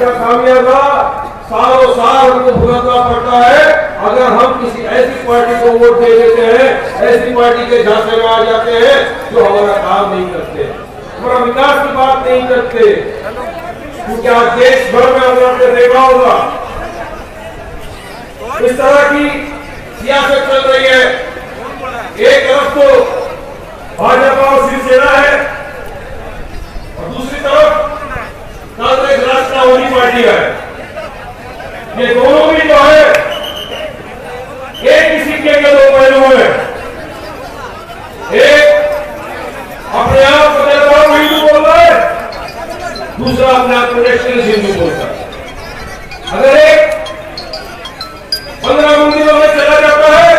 इसका खामियाजा सालों साल हमको भुगतना पड़ता है अगर हम किसी ऐसी पार्टी को वोट दे देते हैं, ऐसी पार्टी के झांसे में आ जाते हैं जो हमारा काम नहीं करते, हमारा विकास की बात नहीं करते। क्योंकि आज देश भर में आपने देखा होगा इस तरह की सियासत चल रही है। एक तरफ तो भाजपा और शिवसेना है और दूसरी तरफ कांग्रेस राष्ट्रवादी पार्टी है। ये दोनों भी जो है एक ही सिक्के के दो पहलू हैं। एक अपने आप को धर्म हिंदू बोल रहा है, दूसरा अपने आप को नेशनलिस्ट हिंदू बोलता है। अगर एक 15 मंदिरों में चला जाता है,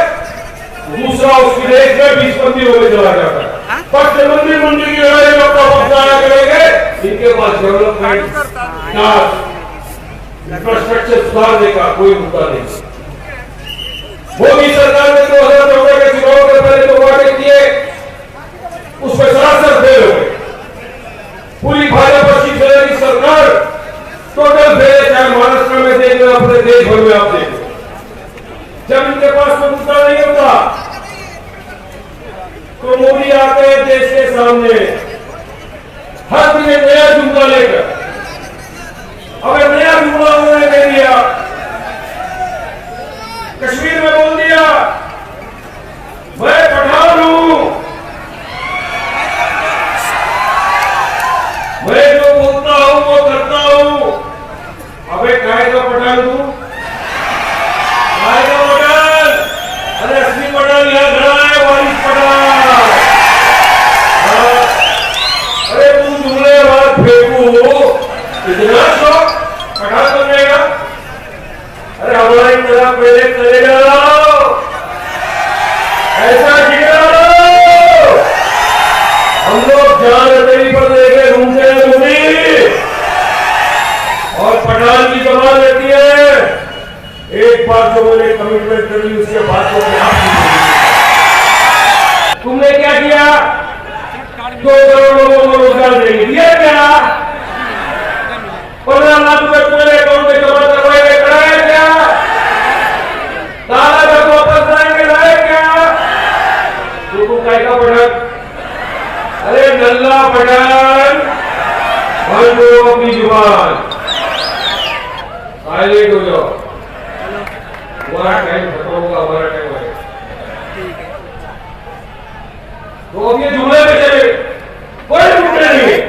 दूसरा उस विदेश में 20 मंदिरों में चला जाता है। पर मंदिर की लड़ाई में अपना पहुंचाया करेंगे, इनके पास डेवलपमेंट इंफ्रास्ट्रक्चर सुधारने का कोई मुद्दा नहीं। मोदी सरकार ने 2014 के चुनाव के पहले जो वादे किए उसमें सरासर फेल हो गए। पूरी भाजपा शिवसेना की सरकार टोटल फेल है। चाहे महाराष्ट्र में देख लो, अपने देश भर में आप देखो, जब इनके पास कोई मुद्दा नहीं होता तो मोदी आते हैं देश के सामने हर दिन नया जुमला लेकर। अगर नया जुमला उन्होंने दे दिया, कश्मीर में बोल दिया मैं पठान हूं, मैं जो बोलता हूं वो करता हूं। अबे काय का पठान तू, काय का पठान? अरे असली पठान यहां खड़ा है, वारिस पठान। अरे तुम जुमले बात फेंकू, इतना शौक पठान बनने का? अरे हमारी तरह पहले चले जाओ, ऐसा जिगरा लो। हम लोग जान रही पर देखे घूमते हैं घूमी, और पठान की जबान रहती है। एक बार जो मैंने कमिटमेंट कर ली उसके बाद तो तुमने क्या किया? 2 करोड़ लोगों को रोजगार देंगे, दिया क्या? 15 लाख रुपए तुम्हारे अकाउंट में जमा करवाए कराया क्या? दादा का वापस लाएंगे लाए क्या? तुमको काय का पठान? अरे नल्ला पठान, बंद करो अपनी जुबान, साइलेंट हो जाओ। हमारा टाइम खत्म होगा, हमारा टाइम आएगा। तो अब ये जुमले में चले, कोई रुकने नहीं।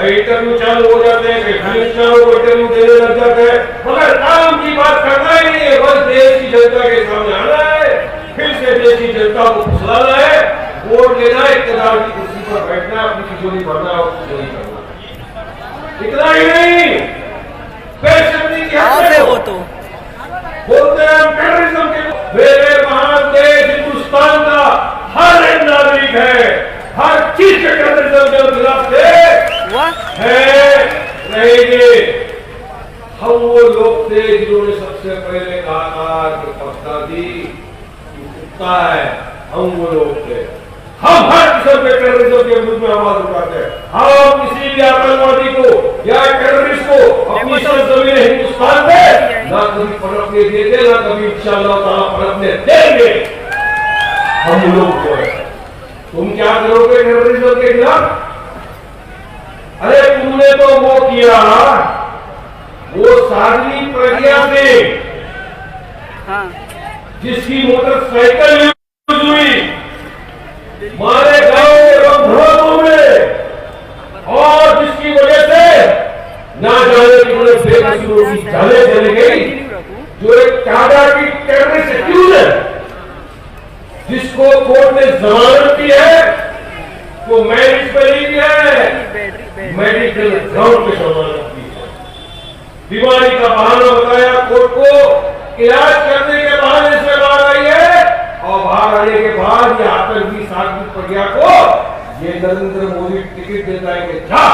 इंटरव्यू चालू हो जाते हैं, इंटरव्यू देने लग जाते हैं, मगर काम की बात करना ही नहीं है। बस देश की जनता के सामने आना है, फिर से देश की जनता को फुसलाना है, वोट लेना है, इक़्तिदार की कुर्सी पर बैठना, अपनी तिजोरी भरना और तिजोरी करना। इतना ही नहीं, पेशेंटी की हद है वो तो बोलते हैं हम टेररिज्म के। मेरे महान देश हिंदुस्तान का हर एक नागरिक है, हर चीज के टेररिज्म के खिलाफ रहेंगे। हम वो लोग थे जिन्होंने सबसे पहले कहा था कि पक्कादी कुत्ता है, हम वो लोग थे। हम हर किस्म के टेररिज्म के विरुद्ध में आवाज उठाते हैं। हम किसी भी आतंकवादी को या टेररिस्ट को अपनी सरजमीन हिंदुस्तान में ना कभी पनपने देते, ना कभी इंशाअल्लाह ताला पनपने देंगे। हम लोग जो है, तुम क्या करोगे टेररिज्म के खिलाफ? अरे तुमने तो वो किया, वो साध्वी प्रज्ञा से जिसकी मोटरसाइकिल यूज हुई हमारे गांव के रंगों में, और जिसकी वजह से ना जाने की जाने चली गई, जो एक टाटा की टेररिस्ट एक्यूज है, जिसको कोर्ट ने जमानत दी है, वो मैरिज पे नहीं दिया है, मेडिकल ग्राउंड पे जमानत दी है। बीमारी का बहाना बताया कोर्ट को, इलाज करने के बहाने से बाहर आई है, और बाहर आने के बाद ये आतंकी साध्वी प्रज्ञा को ये नरेंद्र मोदी टिकट देता है कि जा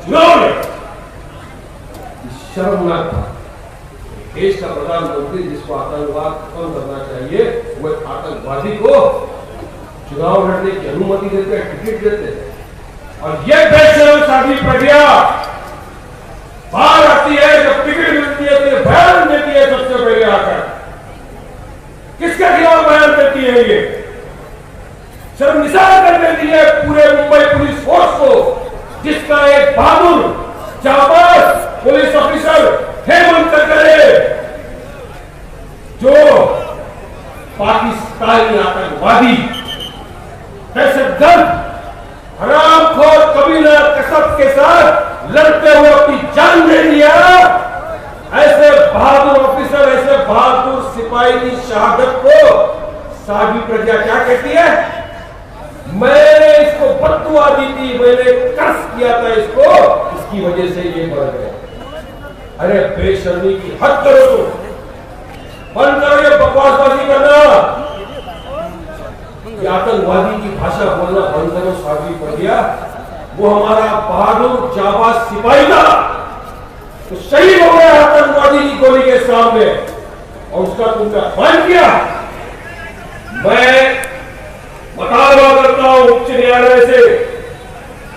चुनाव लड़। शर्मनाक था। देश का प्रधानमंत्री जिसको आतंकवाद खत्म करना चाहिए, वो आतंकवादी को चुनाव लड़ने की अनुमति देते, टिकट देते हैं। और ये बेशरम साध्वी प्रज्ञा बाहर आती है शर्मसार करने दिए पूरे मुंबई पुलिस फोर्स को, जिसका एक बहादुर जाबाज पुलिस ऑफिसर हेमंत करकरे, जो पाकिस्तानी आतंकवादी, दहशतगर्द, हरामखोर कबीला कसब के साथ लड़ते हुए अपनी जान दे दिया, ऐसे बहादुर ऑफिसर, ऐसे बहादुर सिपाही की शहादत को साध्वी प्रज्ञा क्या कहती है? मैंने इसको बद्दुआ दी थी, मैंने कर्ज किया था इसको, इसकी वजह से ये मर गया। अरे बेशर्मी की हद करो, तो बंद करो ये बकवासबाजी करना, ये आतंकवादी की भाषा बोलना बंद करो। साध्वी प्रज्ञा वो हमारा बहादुर जाबाज सिपाही था, तो शहीद हो गया आतंकवादी की गोली के सामने, और उसका तुमने अपमान किया। मैं मुतालबा करता हूं उच्च न्यायालय से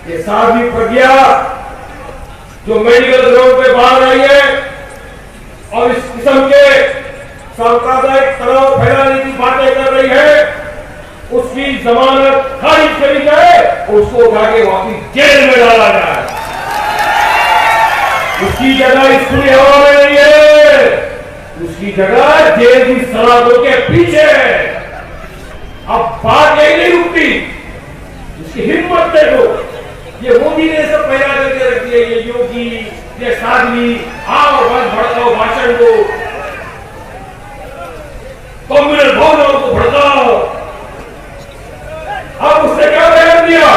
कि साध्वी प्रज्ञा जो मेडिकल ग्राउंड पे बाहर आई है और इस किस्म के सांप्रदायिक तनाव फैलाने की बातें कर रही है, उसकी जमानत खारिज करी जाए और उसको उठा के वापिस जेल में डाला जाए। उसकी जगह इस खुली हवा में नहीं है, उसकी जगह जेल की सलाखों के पीछे है। अब बात यही नहीं रुकती, इसकी हिम्मत देखो। ये मोदी ने सब पैदा करके रख दिया, ये योगी, ये साध्वी, आओ बस भड़काओ भाषण को, कम्युनल भावनाओं को भड़काओ। अब उसने क्या बयान दिया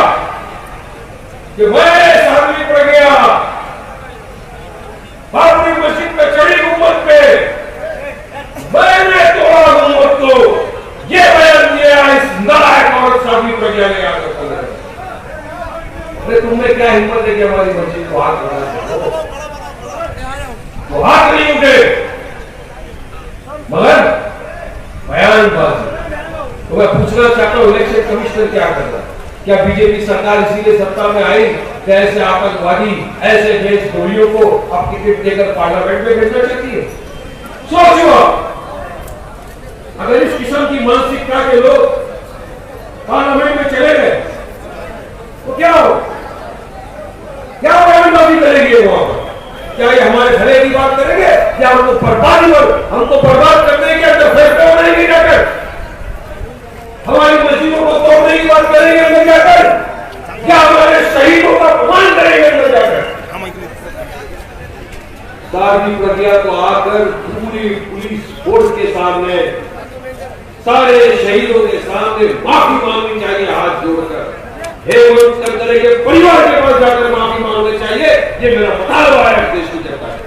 कि मैं साध्वी प्रज्ञा बाबरी मस्जिद पे चढ़ी हुकूमत पे, मैंने तोड़ा हुकूमत को, ये बयान दिया इस नालायक और साध्वी प्रज्ञा ने आकर। अरे तुमने क्या हिम्मत है कि हमारी मस्जिद को हाथ बढ़ा, तो हाथ नहीं उठे, मगर बयानबाजी। तो मैं पूछना चाहता हूं इलेक्शन कमिश्नर क्या कर रहा है? क्या बीजेपी सरकार इसीलिए सत्ता में आई कि ऐसे आतंकवादी, ऐसे देशद्रोहियों को अब टिकट देकर पार्लियामेंट में भेजना चाहती है? सोचो, अगर इस किस्म की मानसिकता के लोग पार्लियामेंट में चले गए तो क्या हो, क्या बयानबाजी करेंगे वहां पर? क्या ये हमारे भले की बात करेंगे या हमको बर्बाद करने के अंदर फैसले बनाएंगे जाकर? हमारी मस्जिदों को तोड़ने की बात करेंगे अंदर जाकर, क्या हमारे शहीदों का अपमान करेंगे अंदर जाकर? साध्वी प्रज्ञा को आकर पूरी पुलिस फोर्स के सामने, सारे शहीदों के सामने माफी मांगनी चाहिए हाथ जोड़कर। हेमंत करकरे के परिवार के पास जाकर माफी मांगनी चाहिए। ये मेरा मुतालबा है देश की जनता है।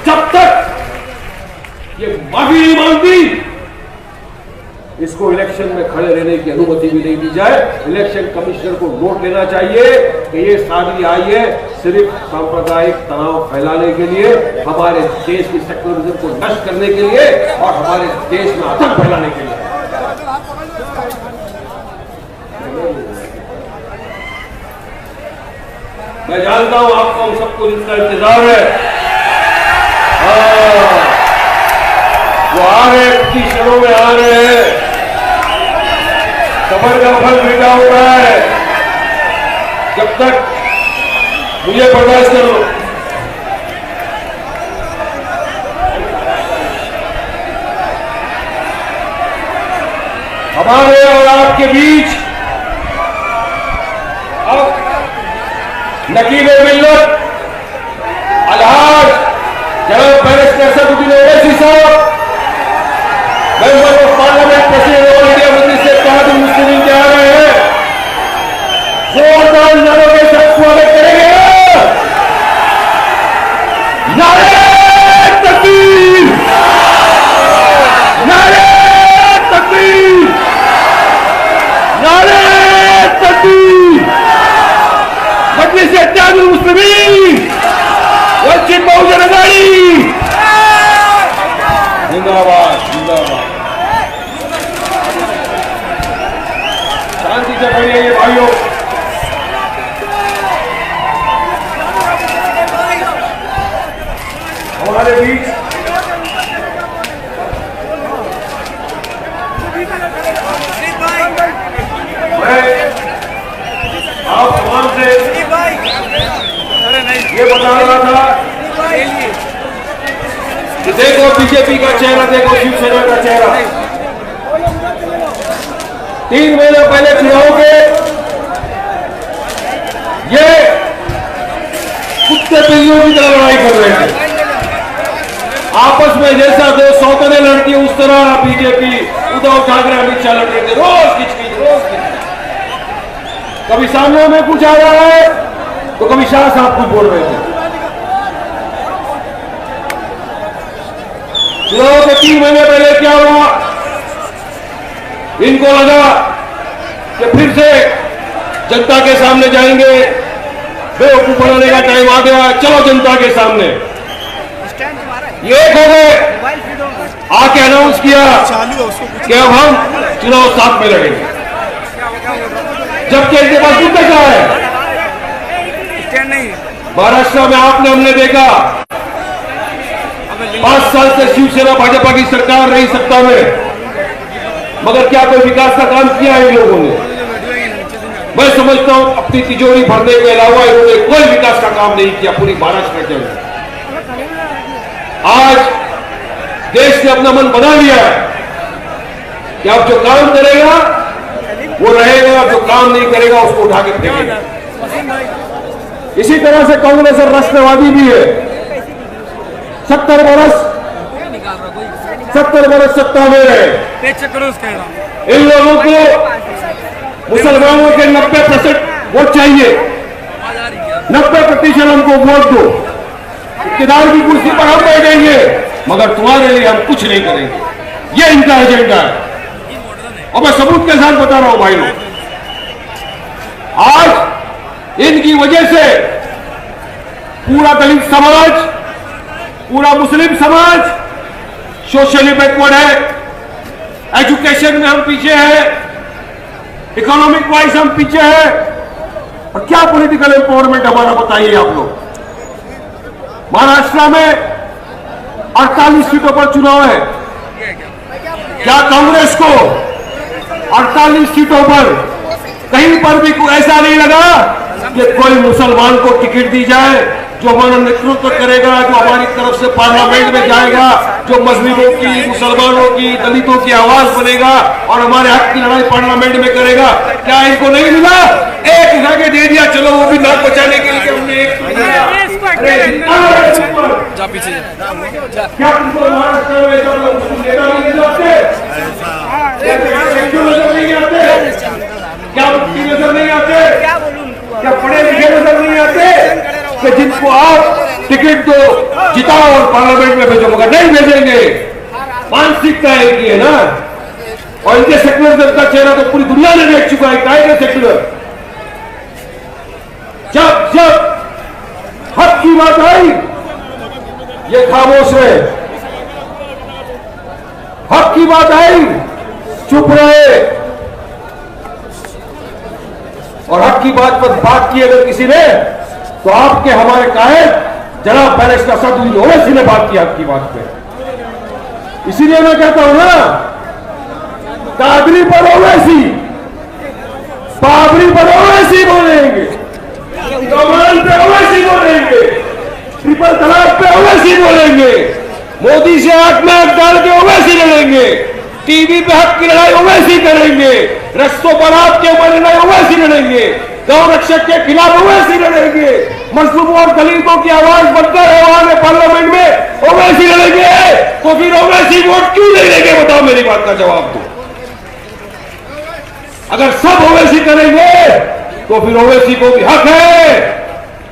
जब तक ये माफी नहीं मांगती, इसको इलेक्शन में खड़े रहने की अनुमति भी नहीं दी जाए। इलेक्शन कमिश्नर को नोट लेना चाहिए कि ये साध्वी आई है सिर्फ सांप्रदायिक तनाव फैलाने के लिए, हमारे देश की सेक्युलरिज्म को नष्ट करने के लिए और हमारे देश में आतंक फैलाने के लिए। मैं जानता हूं आपको, हम सबको इसका इंतजार है। वो आ रहे हैं, कुछ क्षणों में आ रहे हैं। सफर का फल मीठा हो रहा है, जब तक मुझे बर्दाश्त करो। हमारे और आपके बीच अब नकीबे मिल्लत अलहाज जनाब बैरिस्टर असदुद्दीन ओवैसी साहब, member of parliament, president all India Majlis Ittehadul Muslimeen के आ रहे हैं। जोरदार नारों के साथ स्वागत करेंगे। नारे तकबीर, नारे तकबीर, नारे तकबीर। मजलिस इत्तेहादुल मुस्लिमीन, वंचित बहुजन अघाड़ी जिंदाबाद, जिंदाबाद। शांति से बैठिए भाइयों। हमारे बीच आप सवाल से ये बता रहा था कि देखो बीजेपी का चेहरा, देखो शिवसेना का चेहरा। 3 महीने पहले चुनाव के ये कुत्ते बिल्लियों की तरह लड़ाई कर रहे थे आपस में, जैसा दो सौतने लड़ती है उस तरह बीजेपी उद्धव ठाकरे अमित शाह लड़ रहे थे, रोज खिचखिच रोज खिचखिच। कभी सामने में कुछ आ रहा है तो कभी शाह साहब कुछ बोल रहे थे। चुनाव के 3 महीने पहले क्या हुआ, इनको लगा कि फिर से जनता के सामने जाएंगे, बेवकूफ बनाने का टाइम आ गया, चलो जनता के सामने। ये एक हो गए, आके अनाउंस किया कि अब हम चुनाव साथ में लड़ेंगे, जबकि इनके पास मुद्दा क्या है। महाराष्ट्र में आपने हमने देखा 5 साल से शिवसेना भाजपा की सरकार रही सत्ता में, मगर क्या कोई विकास का काम किया है इन लोगों ने? मैं समझता हूं अपनी तिजोरी भरने के अलावा इन्होंने कोई विकास का काम नहीं किया पूरी महाराष्ट्र के अंदर। आज देश ने अपना मन बना लिया है कि अब जो काम करेगा वो रहेगा, जो काम नहीं करेगा उसको उठा के फेंकेगा। इसी तरह से कांग्रेस और राष्ट्रवादी भी है। 70 बरस सत्ता में रहे, इन लोगों को मुसलमानों के 90% वोट चाहिए, 90% हमको वोट दो, इक़्तिदार की कुर्सी पर हम बैठेंगे, मगर तुम्हारे लिए हम कुछ नहीं करेंगे। ये इनका एजेंडा है और मैं सबूत के साथ बता रहा हूं भाई लोग। आज इनकी वजह से पूरा दलित समाज, पूरा मुस्लिम समाज सोशली बैकवर्ड है, एजुकेशन में हम पीछे हैं, इकोनॉमिक वाइज हम पीछे हैं। और क्या पॉलिटिकल एम्पावरमेंट हमारा बताइए आप लोग। महाराष्ट्र में 48 सीटों पर चुनाव है, क्या कांग्रेस को 48 सीटों पर कहीं पर भी ऐसा नहीं लगा कि कोई मुसलमान को टिकट दी जाए जो हमारा नेतृत्व करेगा, जो हमारी तरफ से पार्लियामेंट में जाएगा, जो मजलिमों की, मुसलमानों की, दलितों की आवाज बनेगा और हमारे हक की लड़ाई पार्लियामेंट में करेगा? क्या इनको नहीं मिला? एक जगह दे दिया, चलो वो भी नाक बचाने के लिए हमने एक पीछे। क्या तुमको महाराष्ट्र में नेता नहीं जाते, नजर नहीं आते? क्या नजर नहीं आते? क्या पढ़े लिखे नजर नहीं आते कि जिनको आप टिकट दो, जिताओ और पार्लियामेंट में भेजो, मगर नहीं भेजेंगे? मानसिकता एक ही है ना। और इनके सेक्युलरिज्म का चेहरा तो पूरी दुनिया ने देख चुका है। क्या है सेक्युलर? जब जब हक की बात आई ये खामोश है, हक की बात आई चुप रहे। और हक की बात पर बात की अगर किसी ने, तो आपके हमारे कायद जनाब बैरिस्टर असदुद्दीन ओवैसी ने बात की हक की बात पे। इसीलिए मैं कहता हूं ना, कादरी पर ओवैसी, बाबरी पर ओवैसी बोलेंगे, कमान पे ओवैसी बोलेंगे, ट्रिपल तलाक पे ओवैसी बोलेंगे, मोदी से आंख में आंख डाल के ओवैसी लड़ेंगे, टीवी पे हक की लड़ाई ओवैसी करेंगे, रस्तों पर आपके ऊपर लड़ाई ओवैसी लड़ेंगे, गौ रक्षक के खिलाफ ओवैसी लड़ेंगे, मजलूमों और दलितों की आवाज बनकर है वहां में पार्लियामेंट में ओवैसी लड़ेंगे। तो फिर ओवैसी वोट क्यों नहीं लेंगे? बताओ, मेरी बात का जवाब दो। अगर सब ओवैसी करेंगे तो फिर ओवैसी को भी हक है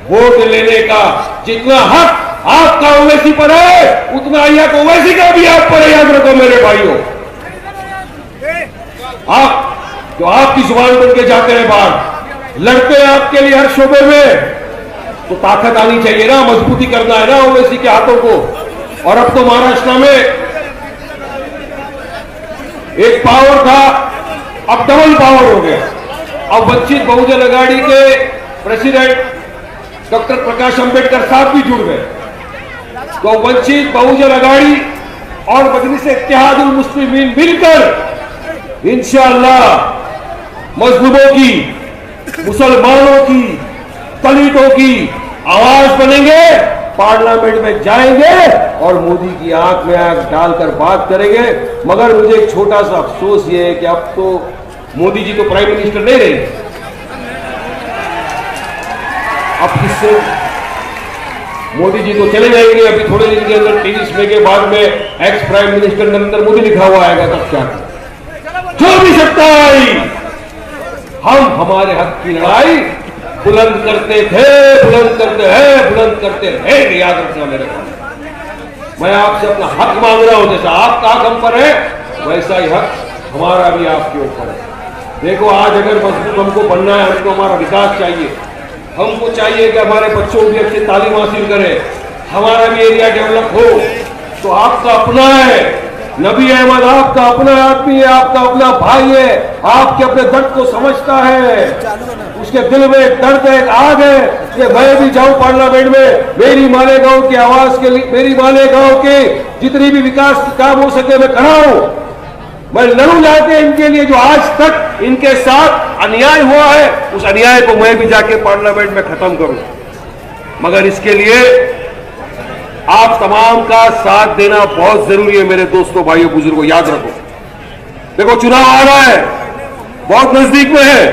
वोट लेने का। जितना हक आपका ओवैसी पर है उतना हक ओवैसी का भी आप पर है, याद रखो मेरे भाइयों। आप जो आपकी जुबान बन के जाते हैं बाहर, लड़ते हैं आपके लिए हर शोबे में, तो ताकत आनी चाहिए ना, मजबूती करना है ना ओवैसी के हाथों को। और अब तो महाराष्ट्र में एक पावर था, अब डबल पावर हो गया। अब वंचित बहुजन अघाड़ी के प्रेसिडेंट डॉक्टर प्रकाश अंबेडकर साहब भी जुड़ गए। तो वंचित बहुजन अघाड़ी और मजलिस इत्तेहादुल मुस्लिमीन मिलकर इंशाअल्लाह मजलूमों की, मुसलमानों की, दलितों की आवाज बनेंगे, पार्लियामेंट में जाएंगे और मोदी की आंख में आंख डालकर बात करेंगे। मगर मुझे एक छोटा सा अफसोस ये है कि अब तो मोदी जी तो प्राइम मिनिस्टर नहीं रहे, अब किससे मोदी जी तो चले जाएंगे अभी थोड़े दिन के अंदर, 23 मई के बाद में ex prime minister Narendra Modi लिखा हुआ आएगा, तब क्या जो भी सत्ता आई, हम हमारे हक की लड़ाई बुलंद करते थे, बुलंद करते हैं, बुलंद करते रहेंगे, याद रखना मेरे को। मैं आपसे अपना हक मांग रहा हूं, जैसा आपका हक हम पर है वैसा ही हक हमारा भी आपके ऊपर है। देखो आज अगर मजबूत हमको बनना है, हमको हमारा विकास चाहिए, हमको चाहिए कि हमारे बच्चों भी अच्छी तालीम हासिल करें, हमारा भी एरिया डेवलप हो, तो आपका अपना है नबी अहमद, आपका अपना आदमी है, आपका अपना भाई है, आपके अपने दर्द को समझता है, उसके दिल में एक दर्द है, एक आग है कि मैं भी जाऊं पार्लियामेंट में, मेरी मालेगांव की आवाज के लिए, मेरी मालेगांव के जितनी भी विकास के काम हो सके मैं कराऊं, मैं लड़ूं जाके इनके लिए, जो आज तक इनके साथ अन्याय हुआ है उस अन्याय को मैं भी जाके पार्लियामेंट में खत्म करूं। मगर इसके लिए आप तमाम का साथ देना बहुत जरूरी है मेरे दोस्तों, भाइयों, बुजुर्गों, याद रखो। देखो चुनाव आ रहा है, बहुत नजदीक में है,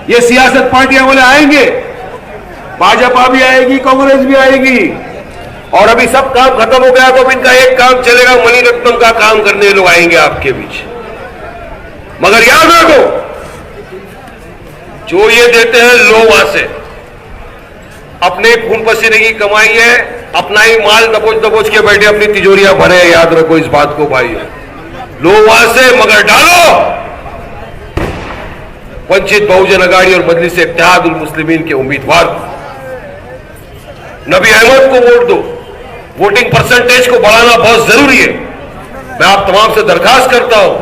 ये सियासत पार्टियां वाले आएंगे, भाजपा भी आएगी, कांग्रेस भी आएगी, और अभी सब काम खत्म हो गया तो अब इनका एक काम चलेगा, मणिरत्नम का काम करने लोग आएंगे आपके बीच। मगर याद रखो, जो ये देते हैं लो वहां से, अपने खून पसीने की कमाई है, अपना ही माल दबोच दबोच के बैठे अपनी तिजोरियां भरे, याद रखो इस बात को भाई, लो वहां से मगर डालो वंचित बहुजन अघाड़ी और मजलिस इत्तेहादुल मुस्लिमीन के उम्मीदवार नबी अहमद को वोट दो। वोटिंग परसेंटेज को बढ़ाना बहुत जरूरी है। मैं आप तमाम से दरखास्त करता हूं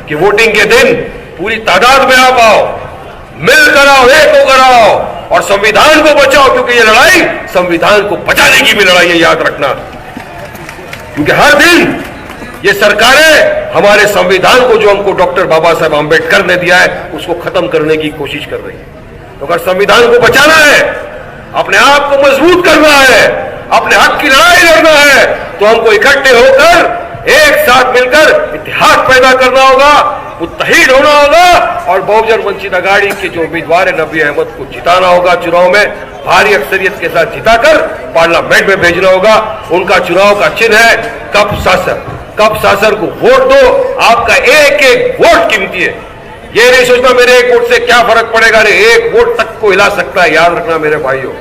कि वोटिंग के दिन पूरी तादाद में आप आओ, मिलकर आओ, एक होकर आओ और संविधान को बचाओ, क्योंकि ये लड़ाई संविधान को बचाने की भी लड़ाई है, याद रखना। क्योंकि हर दिन ये सरकारें हमारे संविधान को, जो हमको डॉक्टर बाबा साहब आंबेडकर ने दिया है, उसको खत्म करने की कोशिश कर रही है। तो अगर संविधान को बचाना है, अपने आप को मजबूत करना है, अपने हक की लड़ाई लड़ना है, तो हमको इकट्ठे होकर एक साथ मिलकर इत्तेहाद पैदा करना होगा, मुत्तहिद होना होगा और बहुजन वंचित अघाड़ी के जो उम्मीदवार है नबी अहमद को जिताना होगा, चुनाव में भारी अक्सरियत के साथ जिताकर पार्लियामेंट में भेजना होगा। उनका चुनाव का चिन्ह है कप सासर। कप सासर को वोट दो, आपका एक एक वोट कीमती है। ये नहीं सोचना मेरे एक वोट से क्या फर्क पड़ेगा, अरे एक वोट तक को हिला सकता है, याद रखना मेरे भाइयों,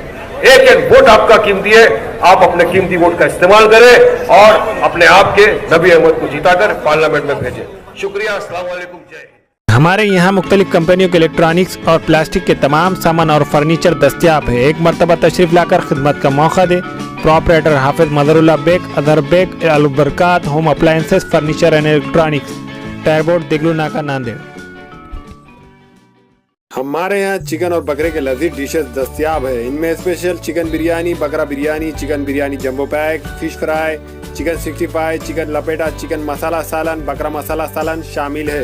एक एक वोट आपका कीमती है। आप अपने कीमती वोट का इस्तेमाल करें और अपने आप के नबी अहमद को जिताकर पार्लियामेंट में भेजें। शुक्रिया, अस्सलाम वालेकुम, जय। हमारे यहाँ मुख्तलिफ कंपनियों के इलेक्ट्रॉनिक्स और प्लास्टिक के तमाम सामान और फर्नीचर दस्तियाब है। एक मरतबा तशरीफ लाकर खिदमत का मौका दे। प्रोपराइटर हाफिज मदरुल्लाह बेग, अदर Baig, Albarkat home appliances, furniture and electronics, टायरबोर्ड, दिगलू नाका, नांदेड़। हमारे यहाँ चिकन और बकरे के लजीज डिशेस दस्तियाब है। इनमें स्पेशल चिकन बिरयानी, बकरा biryani, chicken biryani jumbo pack, fish fry, chicken 65, chicken लपेटा, चिकन मसाला सालन, बकरा मसाला सालन शामिल है।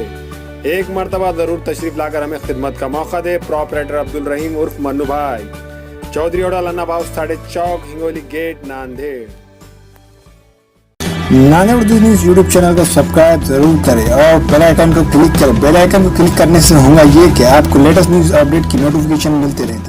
एक मरतबा जरूर तशरीफ लाकर हमें खिदमत का मौका दे। प्रोपराइटर अब्दुल रहीम उर्फ मन्नू भाई, चौधरी ओडा लन्ना भाव 3.5 चौक, Hingoli gate, Nanded. Nanded Urdu news YouTube channel को सब्सक्राइब जरूर करें और बेल आइकन को क्लिक करें। बेल आइकन को क्लिक करने से होगा ये कि आपको लेटेस्ट न्यूज अपडेट की नोटिफिकेशन मिलते रहते हैं।